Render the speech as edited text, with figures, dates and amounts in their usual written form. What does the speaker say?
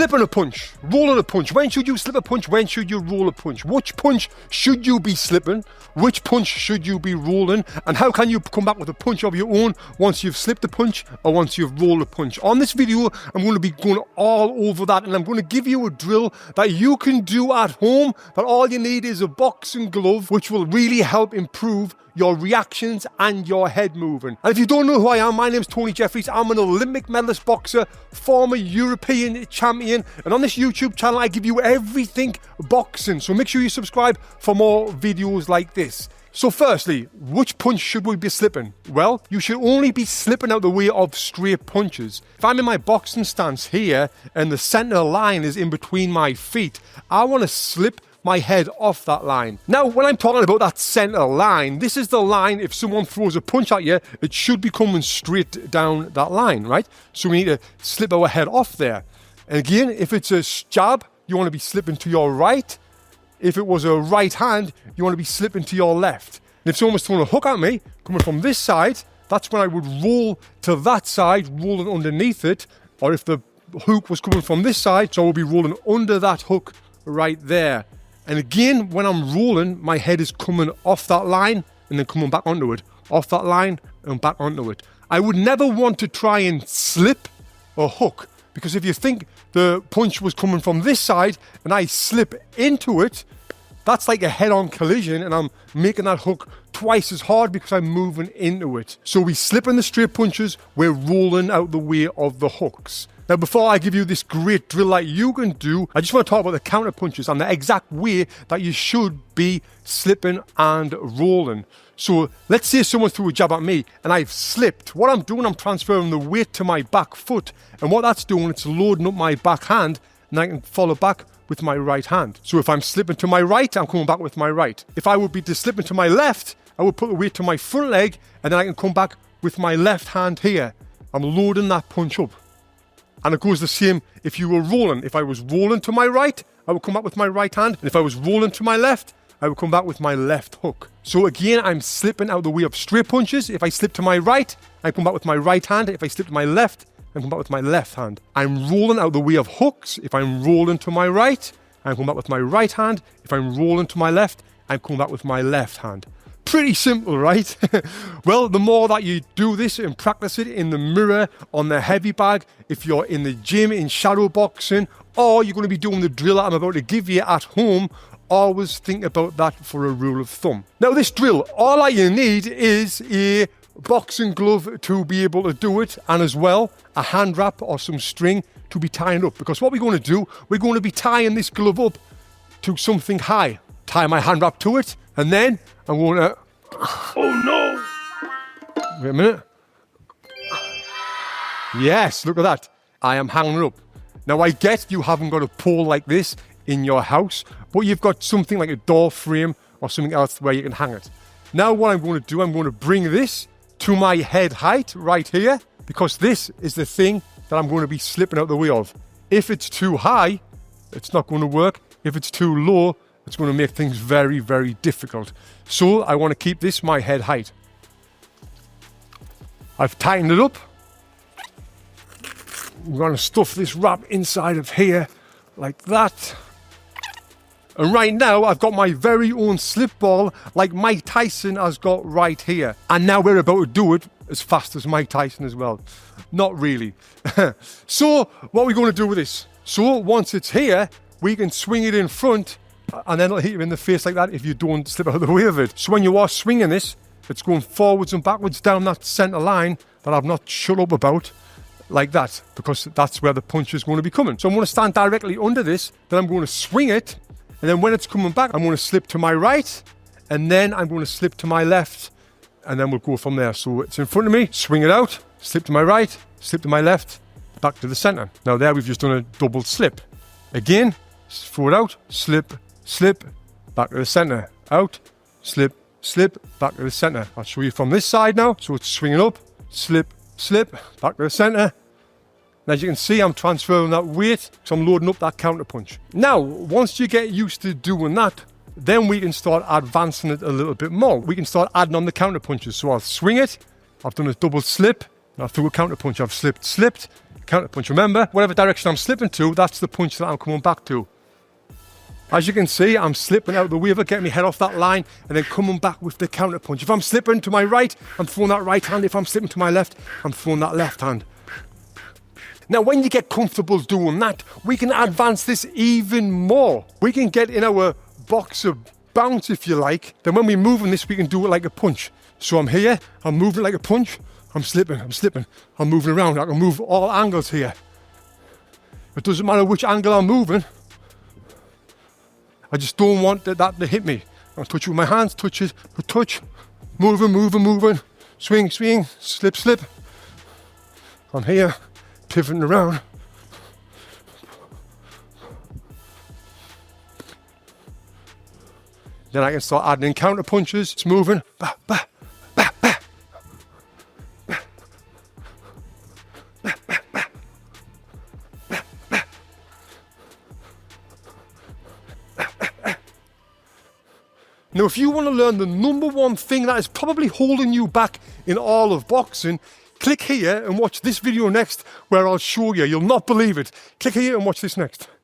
Slipping a punch, rolling a punch. When should you slip a punch? When should you roll a punch? Which punch should you be slipping? Which punch should you be rolling? And how can you come back with a punch of your own once you've slipped a punch or once you've rolled a punch? On this video, I'm going to be going all over that, and I'm going to give you a drill that you can do at home, that all you need is a boxing glove, which will really help improve your reactions and your head moving. And if you don't know who I am, my name is Tony Jeffries. I'm an Olympic medalist boxer, former European champion, and on this YouTube channel I give you everything boxing, so make sure you subscribe for more videos like this. So firstly, which punch should we be slipping? Well, you should only be slipping out the way of straight punches. If I'm in my boxing stance here and the center line is in between my feet, I want to slip my head off that line. Now, when I'm talking about that center line, this is the line, if someone throws a punch at you, it should be coming straight down that line, right? So we need to slip our head off there. And again, if it's a jab, you want to be slipping to your right. If it was a right hand, you want to be slipping to your left. And if someone's throwing a hook at me, coming from this side, that's when I would roll to that side, rolling underneath it. Or if the hook was coming from this side, so I will be rolling under that hook right there. And again, when I'm rolling, my head is coming off that line and then coming back onto it. Off that line and back onto it. I would never want to try and slip a hook, because if you think the punch was coming from this side and I slip into it, that's like a head-on collision, and I'm making that hook twice as hard because I'm moving into it. So we slip in the straight punches, we're rolling out the way of the hooks. Now, before I give you this great drill that you can do, I just want to talk about the counter punches and the exact way that you should be slipping and rolling. So let's say someone threw a jab at me and I've slipped. What I'm doing, I'm transferring the weight to my back foot. And what that's doing, it's loading up my back hand, and I can follow back with my right hand. So if I'm slipping to my right, I'm coming back with my right. If I would be slipping to my left, I would put the weight to my front leg, and then I can come back with my left hand here. I'm loading that punch up. And it goes the same if you were rolling. If I was rolling to my right, I would come back with my right hand. And if I was rolling to my left, I would come back with my left hook. So again, I'm slipping out the way of straight punches. If I slip to my right, I come back with my right hand. If I slip to my left, I come back with my left hand. I'm rolling out the way of hooks. If I'm rolling to my right, I come back with my right hand. If I'm rolling to my left, I come back with my left hand. Pretty simple, right? Well, the more that you do this and practice it in the mirror, on the heavy bag, if you're in the gym, in shadow boxing, or you're going to be doing the drill that I'm about to give you at home, always think about that for a rule of thumb. Now, this drill, all that you need is a boxing glove to be able to do it, and as well, a hand wrap or some string to be tying up. Because what we're going to do, we're going to be tying this glove up to something high. Tie my hand wrap to it, and then I'm going to... Oh no! Wait a minute. Yes, look at that. I am hanging it up. Now, I get you haven't got a pole like this in your house, but you've got something like a door frame or something else where you can hang it. Now, what I'm going to do, I'm going to bring this to my head height right here, because this is the thing that I'm going to be slipping out the way of. If it's too high, it's not going to work. If it's too low, it's going to make things very, very difficult. So I want to keep this my head height. I've tightened it up. I'm going to stuff this wrap inside of here like that. And right now I've got my very own slip ball like Mike Tyson has got right here. And now we're about to do it as fast as Mike Tyson as well. Not really. So what are we going to do with this? So once it's here, we can swing it in front, and then it'll hit you in the face like that if you don't slip out of the way of it. So when you are swinging this, it's going forwards and backwards down that center line that I've not shut up about, like that, because that's where the punch is going to be coming. So I'm going to stand directly under this, then I'm going to swing it, and then when it's coming back, I'm going to slip to my right, and then I'm going to slip to my left, and then we'll go from there. So it's in front of me, swing it out, slip to my right, slip to my left, back to the center. Now there we've just done a double slip. Again, throw it out, slip, slip, back to the center, out, slip, slip, back to the center. I'll show you from this side now. So it's swinging up, slip, slip, back to the center. And as you can see, I'm transferring that weight, so I'm loading up that counter punch. Now, once you get used to doing that, then we can start advancing it a little bit more. We can start adding on the counter punches. So I'll swing it, I've done a double slip, I threw a counter punch, I've slipped, counterpunch. Remember, whatever direction I'm slipping to, that's the punch that I'm coming back to. As you can see, I'm slipping out of the way of it, getting my head off that line, and then coming back with the counterpunch. If I'm slipping to my right, I'm throwing that right hand. If I'm slipping to my left, I'm throwing that left hand. Now, when you get comfortable doing that, we can advance this even more. We can get in our box of bounce, if you like. Then when we're moving this, we can do it like a punch. So I'm here, I'm moving like a punch, I'm slipping, I'm moving around. I can move all angles here. It doesn't matter which angle I'm moving. I just don't want that to hit me. I'll touch it with my hands, touch it, touch, moving, swing, slip. I'm here, pivoting around. Then I can start adding in counter punches. It's moving. Bah, bah, bah, bah. Now, if you want to learn the number one thing that is probably holding you back in all of boxing, click here and watch this video next where I'll show you. You'll not believe it. Click here and watch this next.